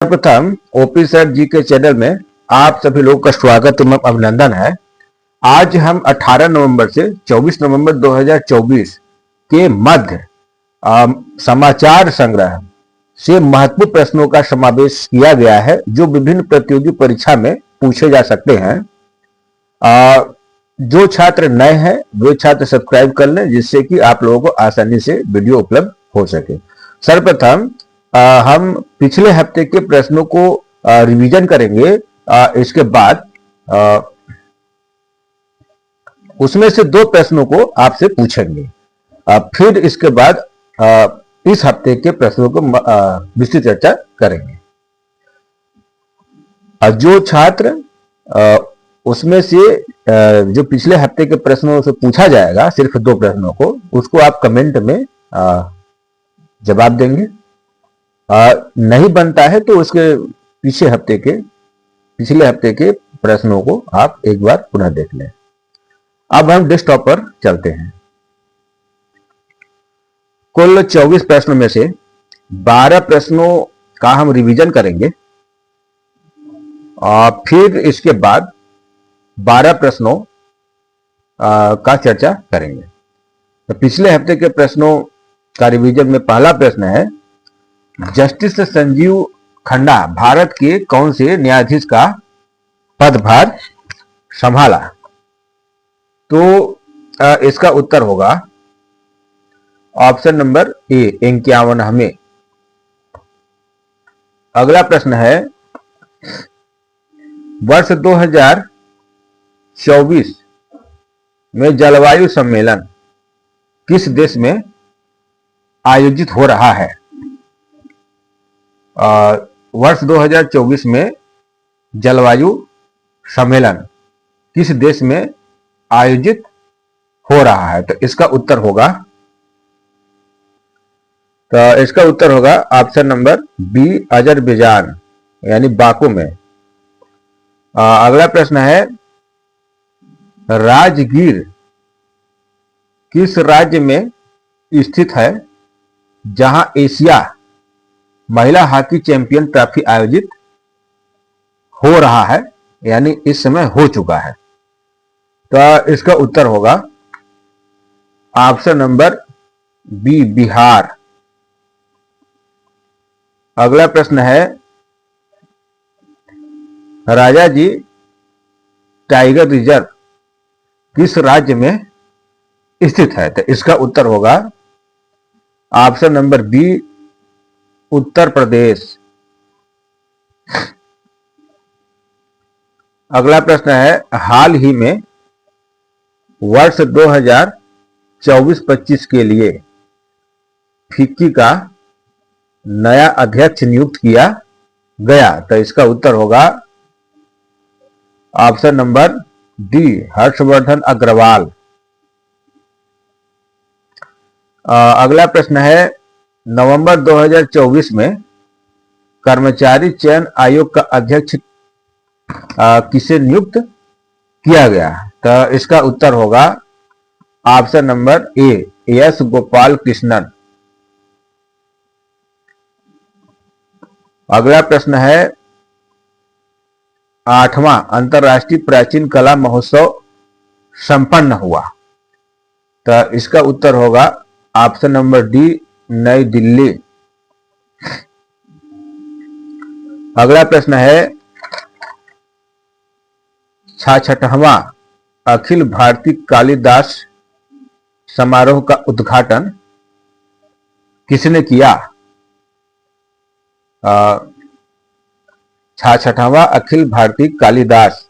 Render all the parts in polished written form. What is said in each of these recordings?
सर्वप्रथम OP sir जी के channel में आप सभी लोगों का स्वागत एवं अभिनंदन है। आज हम 18 नवंबर से 24 नवंबर 2024 के मध्य समाचार संग्रह से महत्वपूर्ण प्रश्नों का समावेश किया गया है जो विभिन्न प्रतियोगी परीक्षा में पूछे जा सकते हैं। जो छात्र नए हैं वे छात्र सब्सक्राइब कर लें जिससे कि आप लोगों को आसानी से वीडियो उपलब्ध हो सके। सर्वप्रथम हम पिछले हफ्ते के प्रश्नों को रिवीजन करेंगे। इसके बाद उसमें से दो प्रश्नों को आपसे पूछेंगे। फिर इसके बाद इस हफ्ते के प्रश्नों को विस्तृत चर्चा करेंगे। जो छात्र उसमें से जो पिछले हफ्ते के प्रश्नों से पूछा जाएगा सिर्फ दो प्रश्नों को, उसको आप कमेंट में जवाब देंगे। नहीं बनता है तो उसके पिछले हफ्ते के प्रश्नों को आप एक बार पुनः देख लें। अब हम डेस्कटॉप पर चलते हैं। कुल 24 प्रश्नों में से 12 प्रश्नों का हम रिवीजन करेंगे और फिर इसके बाद 12 प्रश्नों का चर्चा करेंगे। तो पिछले हफ्ते के प्रश्नों का रिवीजन में पहला प्रश्न है, जस्टिस संजीव खन्ना भारत के कौन से न्यायाधीश का पदभार संभाला? तो इसका उत्तर होगा ऑप्शन नंबर ए 51वें। अगला प्रश्न है, वर्ष 2024 में जलवायु सम्मेलन किस देश में आयोजित हो रहा है? वर्ष 2024 में जलवायु सम्मेलन किस देश में आयोजित हो रहा है? तो इसका उत्तर होगा ऑप्शन नंबर बी अजरबैजान यानी बाकू में। अगला प्रश्न है, राजगीर किस राज्य में स्थित है जहां एशिया महिला हॉकी चैंपियन ट्रॉफी आयोजित हो रहा है यानी इस समय हो चुका है? तो इसका उत्तर होगा ऑप्शन नंबर बी बिहार। अगला प्रश्न है, राजाजी टाइगर रिजर्व किस राज्य में स्थित है? तो इसका उत्तर होगा option number B Uttar Pradesh. अगला प्रश्न है, हाल ही में वर्ष 2024-25 के लिए फिक्की का नया अध्यक्ष नियुक्त किया गया? तो इसका उत्तर होगा option number D Harshvardhan Agarwal. अगला प्रश्न है, नवंबर 2024 में कर्मचारी चयन आयोग का अध्यक्ष किसे नियुक्त किया गया? तो इसका उत्तर होगा option number A S Gopal Krishnan. अगला प्रश्न है, 8वां अंतर्राष्ट्रीय प्राचीन कला महोत्सव संपन्न हुआ? तो इसका उत्तर होगा ऑप्शन नंबर डी नई दिल्ली। अगला प्रश्न है, 66वां अखिल भारतीय कालिदास समारोह का उद्घाटन किसने किया? 66वां अखिल भारतीय कालिदास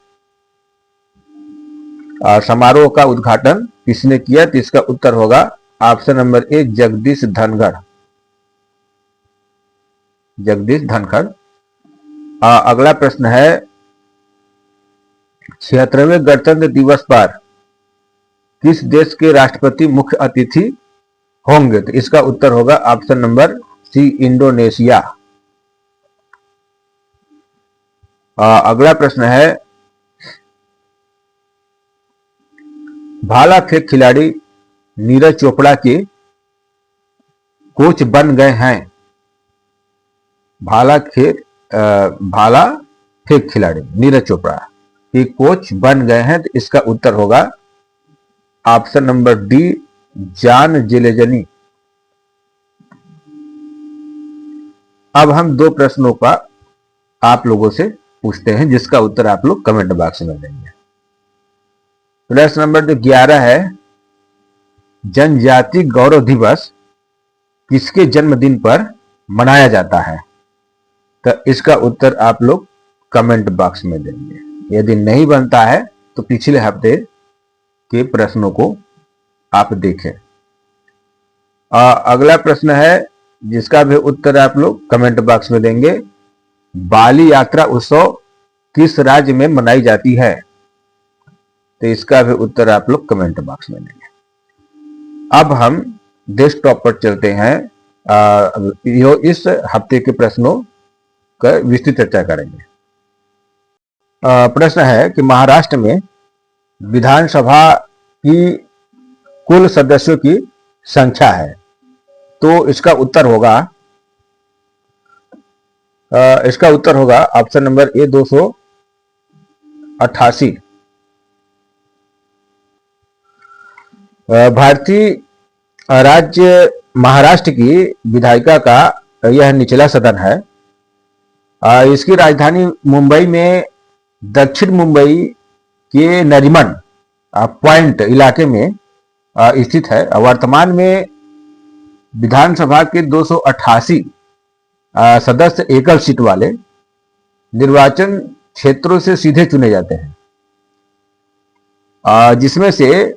समारोह का उद्घाटन किसने किया? तो इसका उत्तर होगा option number A Jagdish Dhankhar. अगला प्रश्न है, 76वें गणतंत्र दिवस पर किस देश के राष्ट्रपति मुख्य अतिथि होंगे? तो इसका उत्तर होगा ऑप्शन नंबर सी इंडोनेशिया। अगला प्रश्न है, भाला फेंक खिलाड़ी नीरज चोपड़ा के कोच बन गए हैं भाला फेंक भाला फेंक खिलाड़ी नीरज चोपड़ा की कोच बन गए हैं, तो इसका उत्तर होगा ऑप्शन नंबर डी, जॉन जिलेजनी। अब हम दो प्रश्नों का आप लोगों से पूछते हैं, जिसका उत्तर आप लोग कमेंट बॉक्स में देंगे। प्रश्न नंबर 11 है, जनजाति गौरव दिवस किसके जन्मदिन पर मनाया जाता है? तो इसका उत्तर आप लोग कमेंट बॉक्स में देंगे। यदि नहीं बनता है तो पिछले हफ्ते के प्रश्नों को आप देखें। अगला प्रश्न है, जिसका भी उत्तर आप लोग कमेंट बॉक्स में देंगे। बाली यात्रा उत्सव किस राज्य में मनाई जाती है? तो इसका भी उत्तर आप लोग कमेंट बॉक्स में देंगे। अब हम डेस्कटॉप पर चलते हैं, इस हफ्ते के प्रश्नों का विस्तृत चर्चा करेंगे। प्रश्न है कि महाराष्ट्र में विधानसभा की कुल सदस्यों की संख्या है, तो इसका उत्तर होगा ऑप्शन नंबर ए 288। भारतीय राज्य महाराष्ट्र की विधायिका का यह निचला सदन है। इसकी राजधानी मुंबई में दक्षिण मुंबई के नरीमन पॉइंट इलाके में स्थित है। वर्तमान में विधानसभा के 288 सदस्य एकल सीट वाले निर्वाचन क्षेत्रों से सीधे चुने जाते हैं, जिसमें से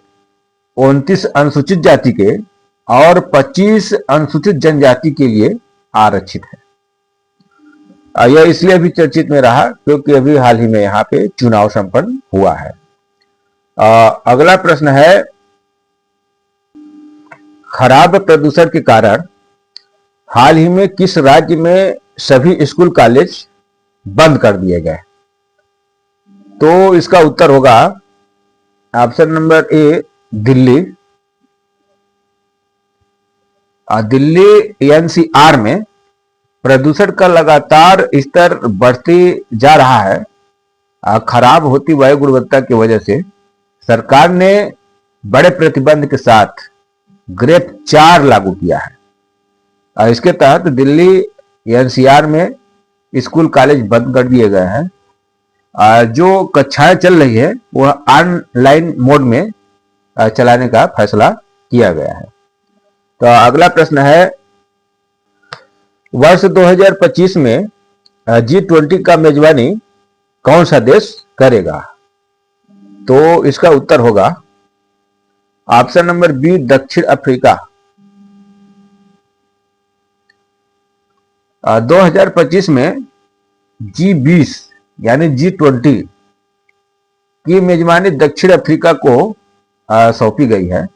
29 अनुसूचित जाति के और 25 अनुसूचित जनजाति के लिए आरक्षित है। यह इसलिए भी चर्चित में रहा क्योंकि अभी हाल ही में यहाँ पे चुनाव संपन्न हुआ है। अगला प्रश्न है, खराब प्रदूषण के कारण हाल ही में किस राज्य में सभी स्कूल कॉलेज बंद कर दिए गए? तो इसका उत्तर होगा option number A, Delhi. Delhi NCR में प्रदूषण का लगातार स्तर बढ़ते जा रहा है। खराब होती वायु गुणवत्ता की वजह से सरकार ने बड़े प्रतिबंध के साथ ग्रेप 4 लागू किया है। इसके तहत दिल्ली एनसीआर में स्कूल कॉलेज बंद कर दिए गए हैं। जो कक्षाएं चल रही है वह ऑनलाइन मोड में चलाने का फैसला किया गया है। तो अगला प्रश्न है, वर्ष 2025 में G20 का मेजबानी कौन सा देश करेगा? तो इसका उत्तर होगा ऑप्शन नंबर बी, दक्षिण अफ्रीका। 2025 में G20 यानी G20 की मेजबानी दक्षिण अफ्रीका को सौंपी गई है।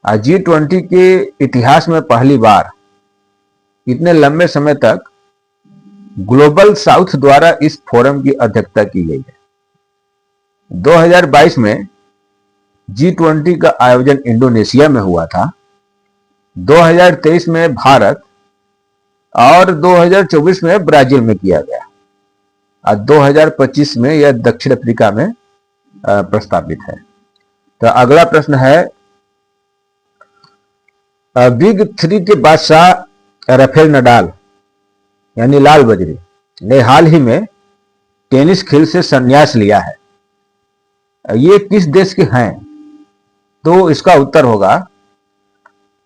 G20 के इतिहास में पहली बार इतने लंबे समय तक ग्लोबल साउथ द्वारा इस फोरम की अध्यक्षता की गई है। 2022 में G20 का आयोजन इंडोनेशिया में हुआ था। 2023 में भारत और 2024 में ब्राजील में किया गया। 2025 में यह दक्षिण अफ्रीका में प्रस्तावित है। तो अगला प्रश्न है, बिग 3 के बादशाह राफेल नडाल यानी लाल बजरी ने हाल ही में टेनिस खेल से संन्यास लिया है। ये किस देश के हैं? तो इसका उत्तर होगा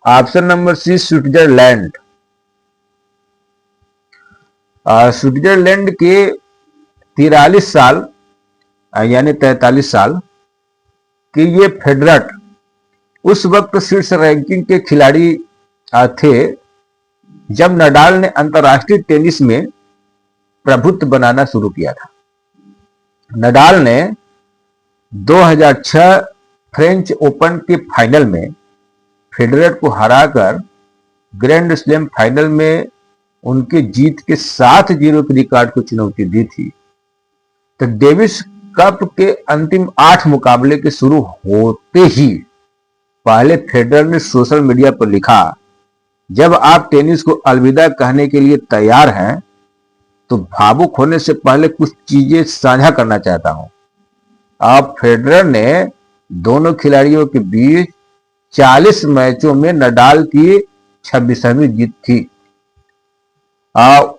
option number C, Switzerland. Switzerland के 43 साल यानी 43 साल के ये फेडरर उस वक्त शीर्ष रैंकिंग के खिलाड़ी थे जब नडाल ने अंतर्राष्ट्रीय टेनिस में प्रभुत्व बनाना शुरू किया था। नडाल ने 2006 फ्रेंच ओपन के फाइनल में फेडरर को हराकर ग्रैंड स्लैम फाइनल में उनके जीत के 7-0 के रिकॉर्ड को चुनौती दी थी। तो डेविस कप के अंतिम 8 मुकाबले के शुरू होते ही पहले फेडरर ने सोशल मीडिया पर लिखा, जब आप टेनिस को अलविदा कहने के लिए तैयार हैं तो भावुक होने से पहले कुछ चीजें साझा करना चाहता हूं। अब फेडरर ने दोनों खिलाड़ियों के बीच 40 मैचों में नडाल की 26वीं जीत थी।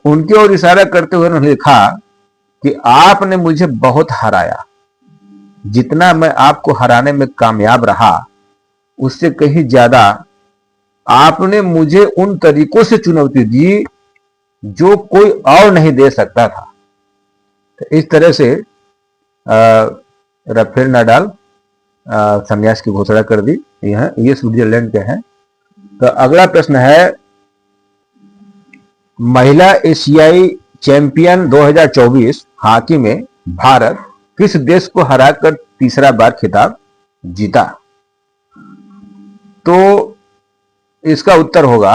उनकी ओर इशारा करते हुए उन्होंने लिखा कि आपने मुझे बहुत हराया, जितना मैं आपको हराने में कामयाब रहा उससे कहीं ज्यादा आपने मुझे उन तरीकों से चुनौती दी जो कोई और नहीं दे सकता था। तो इस तरह से राफेल नाडाल संन्यास की घोषणा कर दी। ये स्विट्जरलैंड के हैं। तो अगला प्रश्न है, महिला एशियाई चैंपियन 2024 हॉकी में भारत किस देश को हराकर तीसरा बार खिताब जीता? तो इसका उत्तर होगा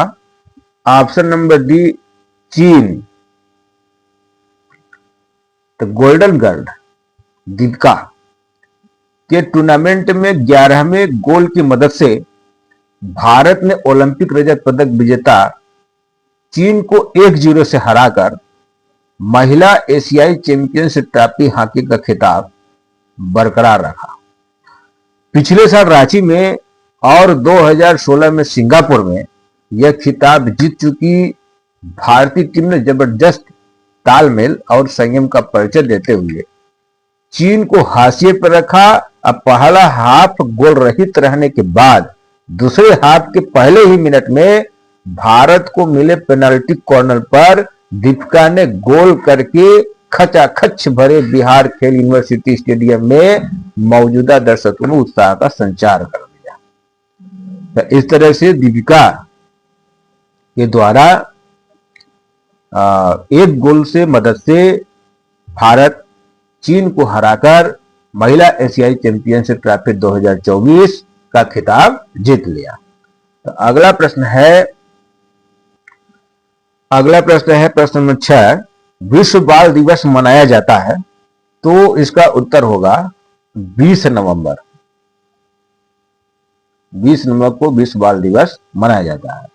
ऑप्शन नंबर डी, चीन। तो गोल्डन गर्ल दीपिका के टूर्नामेंट में 11वें गोल की मदद से भारत ने ओलंपिक रजत पदक विजेता चीन को 1-0 से हराकर महिला एशियाई चैंपियनशिप ट्रॉफी हॉकी का खिताब बरकरार रखा। पिछले साल रांची में और 2016 में सिंगापुर में यह खिताब जीत चुकी भारतीय टीम ने जबरदस्त तालमेल और संयम का परिचय देते हुए चीन को हाशिए पर रखा। अब पहला हाफ गोल रहित रहने के बाद दूसरे हाफ के पहले ही मिनट में भारत को मिले पेनल्टी कॉर्नर पर दीपिका ने गोल करके खचाखच भरे बिहार खेल यूनिवर्सिटी स्टेडियम में मौजूदा दर्शकों में उत्साह का संचार कर दिया। तो इस तरह से दीपिका के द्वारा एक गोल से मदद से भारत चीन को हराकर महिला एशियाई चैंपियनशिप ट्रॉफी 2024 का खिताब जीत लिया। तो अगला प्रश्न है प्रश्न नंबर 6, विश्व बाल दिवस मनाया जाता है, तो इसका उत्तर होगा 20 नवंबर। 20 नवंबर को विश्व बाल दिवस मनाया जाता है।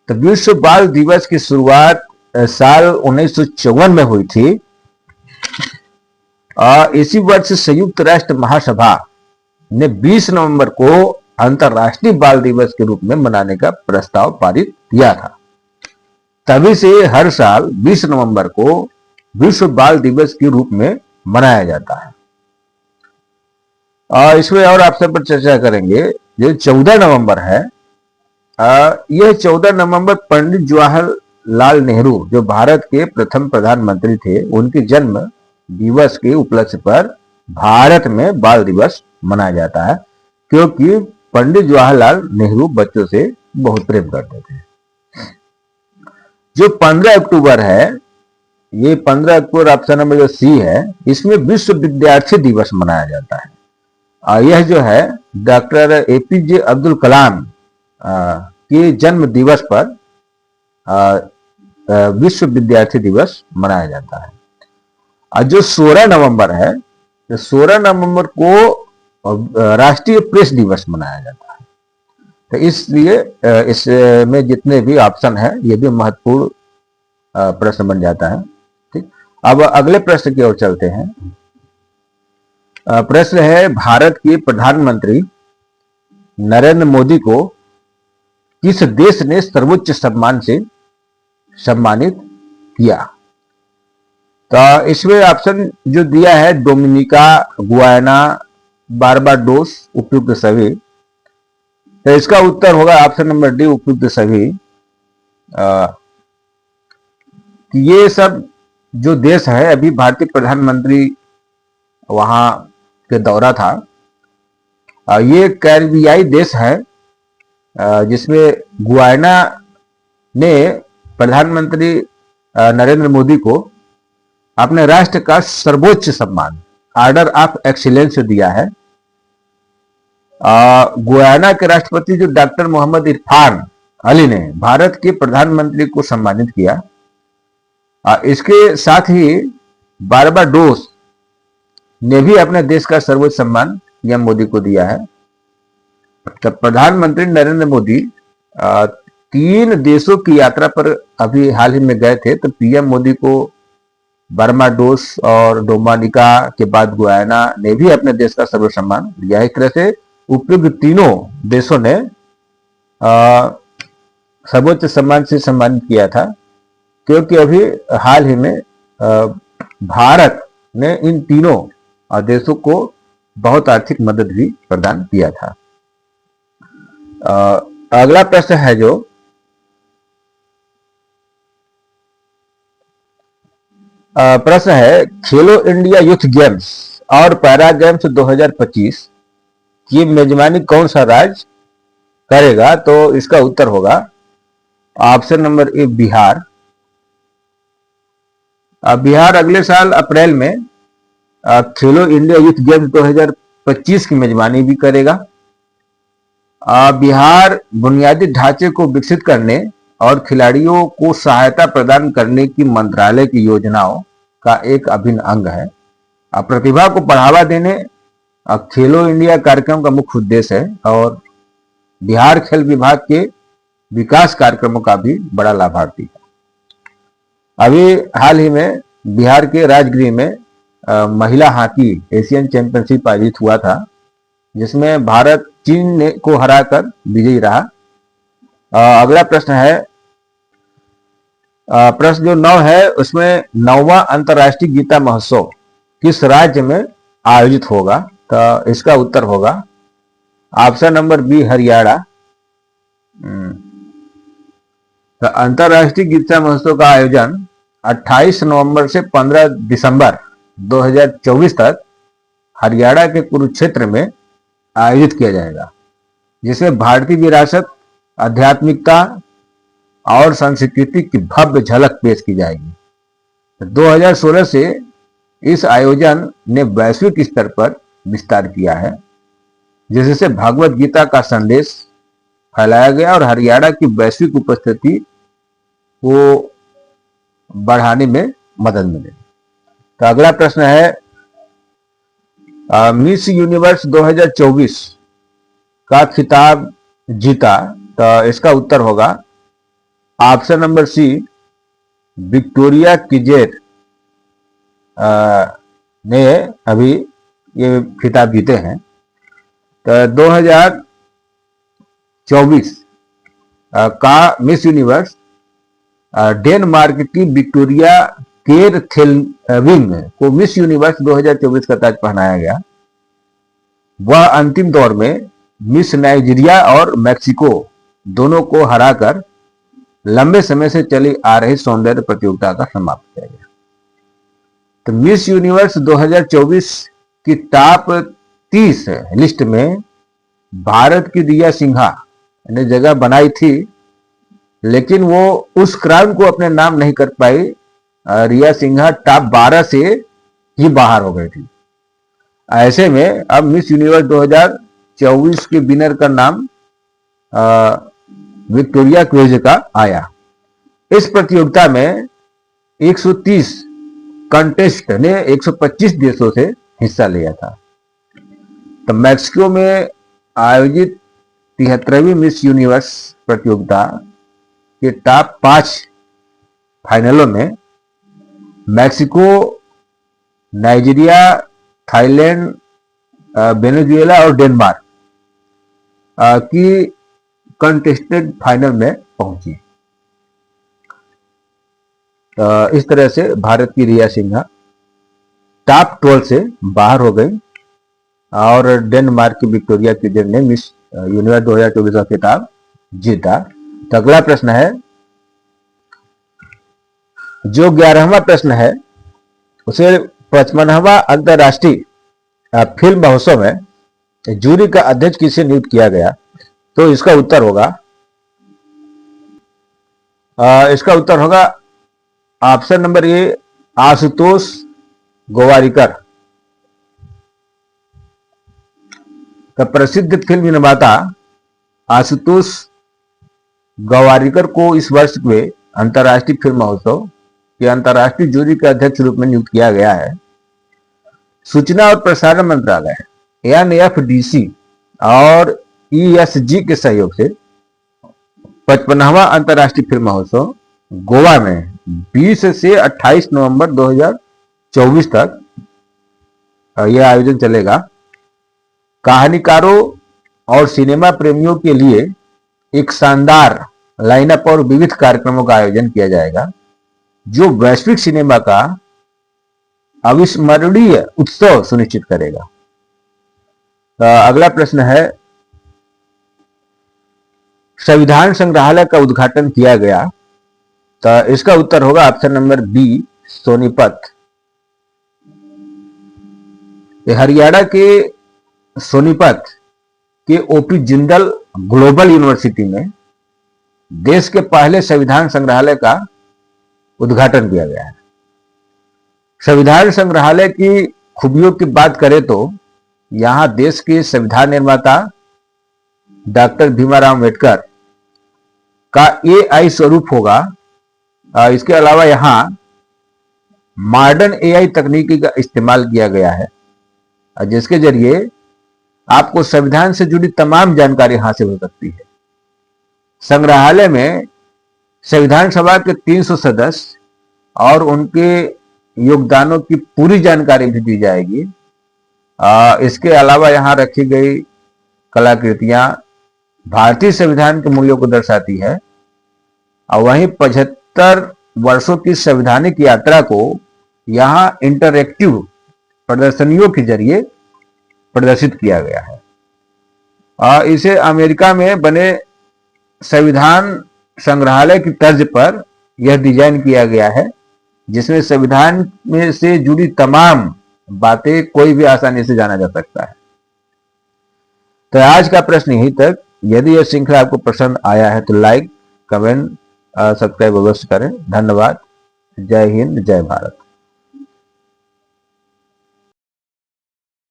तो विश्व बाल दिवस की शुरुआत साल 1954 में हुई थी। इसी वर्ष संयुक्त राष्ट्र महासभा ने 20 नवंबर को अंतर्राष्ट्रीय बाल दिवस के रूप में मनाने का प्रस्ताव पारित किया था। तभी से हर साल 20 नवंबर को विश्व बाल दिवस के रूप में मनाया जाता है। इसमें और आपसे पर चर्चा करेंगे। ये 14 नवंबर है। यह 14 नवंबर पंडित जवाहरलाल नेहरू, जो भारत के प्रथम प्रधानमंत्री थे, उनके जन्म दिवस के उपलक्ष्य पर भारत में बाल दिवस मनाया जाता है, क्योंकि पंडित जवाहरलाल नेहरू बच्चों से बहुत प्रेम करते थे। जो 15 अक्टूबर है, ये 15 अक्टूबर ऑप्शन नंबर जो सी है, इसमें विश्व विद्यार्थी दिवस मनाया जाता है। यह जो है डॉक्टर एपीजे अब्दुल कलाम के जन्म दिवस पर विश्व विद्यार्थी दिवस मनाया जाता है। जो 16 नवंबर है, तो 16 नवंबर को राष्ट्रीय प्रेस दिवस मनाया जाता है। तो इसलिए इसमें जितने भी ऑप्शन है, ये भी महत्वपूर्ण प्रश्न बन जाता है। ठीक, अब अगले प्रश्न की ओर चलते हैं। प्रश्न है, भारत के प्रधानमंत्री नरेंद्र मोदी को किस देश ने सर्वोच्च सम्मान से सम्मानित किया? तो इसमें ऑप्शन जो दिया है, डोमिनिका, गुयाना, बारबाडोस, उपयुक्त सभी। तो इसका उत्तर होगा ऑप्शन नंबर डी, उपयुक्त सभी। ये सब जो देश है, अभी भारतीय प्रधानमंत्री वहां के दौरा था। ये कैरिबियाई देश है, जिसमें गुयाना ने प्रधानमंत्री नरेंद्र मोदी को अपने राष्ट्र का सर्वोच्च सम्मान ऑर्डर ऑफ एक्सीलेंस दिया है। गुयाना के राष्ट्रपति जो डॉक्टर मोहम्मद इरफान अली ने भारत के प्रधानमंत्री को सम्मानित किया। इसके साथ ही बारबाडोस ने भी अपने देश का सर्वोच्च सम्मान पीएम मोदी को दिया है। तो प्रधानमंत्री नरेंद्र मोदी 3 देशों की यात्रा पर अभी हाल ही में गए थे। तो पीएम मोदी को बर्माडोस और डोमिनिका के बाद गुयाना ने भी अपने देश का सर्वसम्मान दिया। इस तरह से उपयुक्त तीनों देशों ने सर्वोच्च सम्मान से सम्मानित किया था, क्योंकि अभी हाल ही में भारत ने इन तीनों देशों को बहुत आर्थिक मदद भी प्रदान किया था। अगला प्रश्न है जो प्रश्न है, खेलो इंडिया यूथ गेम्स और पैरा गेम्स 2025 की मेजबानी कौन सा राज्य करेगा? तो इसका उत्तर होगा option number A, Bihar. Bihar अगले साल अप्रैल में खेलो इंडिया यूथ गेम्स 2025 की मेजबानी भी करेगा। बिहार बुनियादी ढांचे को विकसित करने और खिलाड़ियों को सहायता प्रदान करने की मंत्रालय की योजनाओं का एक अभिन्न अंग है। प्रतिभा को बढ़ावा देने खेलो इंडिया कार्यक्रम का मुख्य उद्देश्य है और बिहार खेल विभाग के विकास कार्यक्रमों का भी बड़ा लाभार्थी है। अभी हाल ही में बिहार के राजगृह में महिला हॉकी एशियन चैंपियनशिप आयोजित हुआ था, जिसमें भारत चीन को हराकर विजयी रहा। अगला प्रश्न है, प्रश्न जो 9 है उसमें 9वां अंतर्राष्ट्रीय गीता महोत्सव किस राज्य में आयोजित होगा? तो इसका उत्तर होगा ऑप्शन नंबर बी, हरियाणा। तो अंतर्राष्ट्रीय गीता महोत्सव का आयोजन 28 नवंबर से 15 दिसंबर 2024 तक हरियाणा के कुरुक्षेत्र में आयोजित किया जाएगा, जिसमें भारतीय विरासत, आध्यात्मिकता और संस्कृति की भव्य झलक पेश की जाएगी। 2016 से इस आयोजन ने वैश्विक स्तर पर विस्तार किया है, जिससे भगवत गीता का संदेश फैलाया गया और हरियाणा की वैश्विक उपस्थिति को बढ़ाने में मदद मिली। तो अगला प्रश्न है, मिस यूनिवर्स 2024 का खिताब जीता? तो इसका उत्तर होगा ऑप्शन नंबर सी, विक्टोरिया किजेर ने अभी ये खिताब जीते हैं। तो 2024 का मिस यूनिवर्स डेनमार्क की विक्टोरिया केरथेलविंग को मिस यूनिवर्स 2024 का ताज पहनाया गया। वह अंतिम दौर में मिस नाइजीरिया और मैक्सिको दोनों को हराकर लंबे समय से चली आ रही सौंदर्य प्रतियोगिता का समाप्त किया गया। तो मिस यूनिवर्स 2024 की टॉप 30 लिस्ट में भारत की रिया सिन्हा ने जगह बनाई थी, लेकिन वो उस क्राउन को अपने नाम नहीं कर पाई। रिया सिन्हा टॉप 12 से ही बाहर हो गई थी। ऐसे में अब मिस यूनिवर्स 2024 के विनर का नाम विक्टोरिया क्वेज का आया। इस प्रतियोगिता में 130 कंटेस्ट ने 125 देशों से हिस्सा लिया था। तो मैक्सिको में आयोजित 73वीं मिस यूनिवर्स प्रतियोगिता के टॉप 5 फाइनलों में मैक्सिको, नाइजीरिया, थाईलैंड, वेनेजुएला और डेनमार्क की कंटेस्टेड फाइनल में पहुंची। इस तरह से भारत की रिया सिन्हा टॉप 12 से बाहर हो गई और डेनमार्क की विक्टोरिया किजेर ने मिस यूनिवर्स 2024 का खिताब जीता। तो अगला प्रश्न है, जो 11वां प्रश्न है उसे 55वां अंतर्राष्ट्रीय फिल्म महोत्सव में जूरी का अध्यक्ष किसे नियुक्त किया गया? तो इसका उत्तर होगा option number A, Ashutosh Gowariker. का प्रसिद्ध फिल्म निर्माता आशुतोष गोवारिकर को इस वर्ष के अंतर्राष्ट्रीय फिल्म महोत्सव के अंतर्राष्ट्रीय जूरी के अध्यक्ष रूप में नियुक्त किया गया है। सूचना और प्रसारण मंत्रालय NFDC और ESG के सहयोग से 55वां अंतर्राष्ट्रीय फिल्म महोत्सव गोवा में 20 से 28 नवंबर 2024 तक यह आयोजन चलेगा। कहानीकारों और सिनेमा प्रेमियों के लिए एक शानदार लाइनअप और विविध कार्यक्रमों का आयोजन किया जाएगा, जो वैश्विक सिनेमा का अविस्मरणीय उत्सव सुनिश्चित करेगा। अगला प्रश्न है, संविधान संग्रहालय का उद्घाटन किया गया? तो इसका उत्तर होगा option number B, Sonipat. Haryana के सोनीपत के ओपी जिंदल ग्लोबल यूनिवर्सिटी में देश के पहले संविधान संग्रहालय का उद्घाटन किया गया है। संविधान संग्रहालय की खूबियों की बात करें तो यहां देश के संविधान निर्माता डॉक्टर भीमराव अम्बेडकर का एआई स्वरूप होगा। इसके अलावा यहां मॉडर्न एआई तकनीकी का इस्तेमाल किया गया है, जिसके जरिए आपको संविधान से जुड़ी तमाम जानकारी हासिल हो सकती है। संग्रहालय में संविधान सभा के 300 सदस्य और उनके योगदानों की पूरी जानकारी भी दी जाएगी। इसके अलावा यहां रखी गई कलाकृतियां भारतीय संविधान के मूल्यों को दर्शाती है और वहीं 75 वर्षों की संवैधानिक यात्रा को यहां इंटरैक्टिव प्रदर्शनियों के जरिए प्रदर्शित किया गया है। इसे अमेरिका में बने संविधान संग्रहालय की तर्ज पर यह डिजाइन किया गया है, जिसमें संविधान में से जुड़ी तमाम बातें कोई भी आसानी से जाना जा सकता है। तो आज का प्रश्न यहीं तक। यदि यह श्रृंखला आपको पसंद आया है तो लाइक, कमेंट, सब्सक्राइब अवश्य करें। धन्यवाद। जय हिंद, जय भारत।